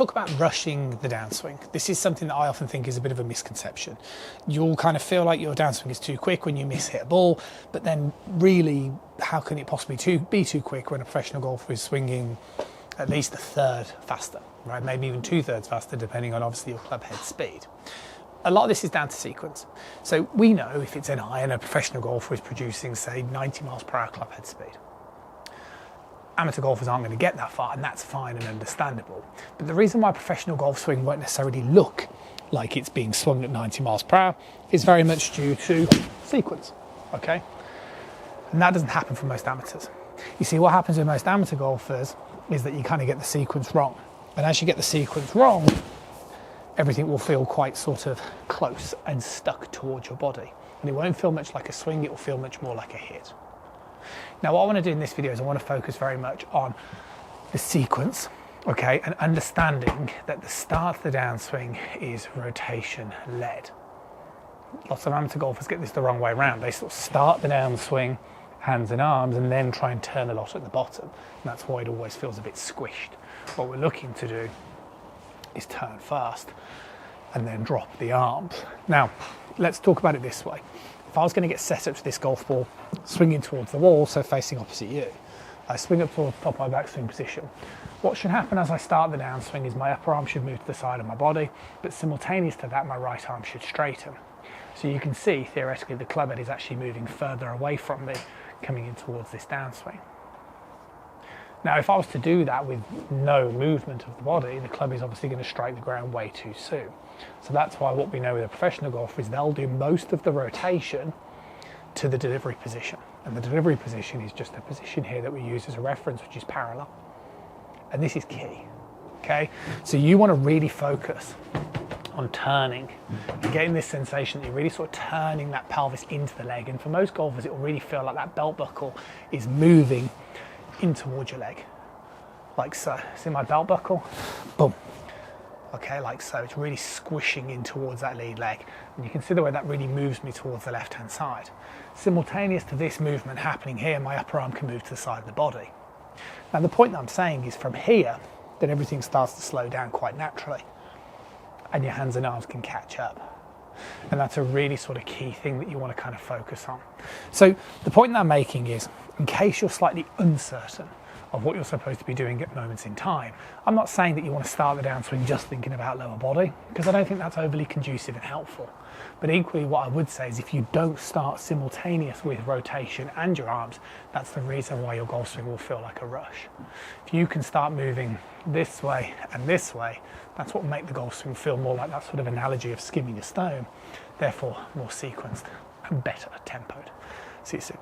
talk about rushing the downswing. This is something that I often think is a bit of a misconception. You'll kind of feel like your downswing is too quick when you miss-hit a ball, but then really, how can it possibly be too quick when a professional golfer is swinging at least a third faster, right? Maybe even 2/3 faster, depending on obviously your club head speed. A lot of this is down to sequence. So we know if it's an iron, a professional golfer is producing, say, 90 miles per hour club head speed. Amateur golfers aren't going to get that far, and that's fine and understandable. But the reason why professional golf swing won't necessarily look like it's being swung at 90 miles per hour is very much due to sequence, okay? And that doesn't happen for most amateurs. You see, what happens with most amateur golfers is that you kind of get the sequence wrong. And as you get the sequence wrong, everything will feel quite sort of close and stuck towards your body. And it won't feel much like a swing, it will feel much more like a hit. Now, what I want to do in this video is I want to focus very much on the sequence, okay, and understanding that the start of the downswing is rotation led. Lots of amateur golfers get this the wrong way around. They sort of start the downswing, hands and arms, and then try and turn a lot at the bottom. And that's why it always feels a bit squished. What we're looking to do is turn fast and then drop the arms. Now, let's talk about it this way. If I was going to get set up to this golf ball, swinging towards the wall, so facing opposite you, I swing up towards the top of my backswing position. What should happen as I start the downswing is my upper arm should move to the side of my body, but simultaneous to that, my right arm should straighten. So you can see, theoretically, the club head is actually moving further away from me, coming in towards this downswing. Now, if I was to do that with no movement of the body, the club is obviously going to strike the ground way too soon. So that's why what we know with a professional golfer is they'll do most of the rotation to the delivery position. And the delivery position is just a position here that we use as a reference, which is parallel. And this is key, okay? So you want to really focus on turning and getting this sensation that you're really sort of turning that pelvis into the leg. And for most golfers, it will really feel like that belt buckle is moving in towards your leg, like so. See my belt buckle? Boom. Okay, like so. It's really squishing in towards that lead leg. And you can see the way that really moves me towards the left-hand side. Simultaneous to this movement happening here, my upper arm can move to the side of the body. Now, the point that I'm saying is from here, then everything starts to slow down quite naturally. And your hands and arms can catch up. And that's a really sort of key thing that you want to kind of focus on. So the point that I'm making is, in case you're slightly uncertain of what you're supposed to be doing at moments in time, I'm not saying that you want to start the downswing just thinking about lower body, because I don't think that's overly conducive and helpful. But equally, what I would say is if you don't start simultaneous with rotation and your arms, that's the reason why your golf swing will feel like a rush. If you can start moving this way and this way, that's what will make the golf swing feel more like that sort of analogy of skimming a stone, therefore more sequenced and better tempoed. See you soon.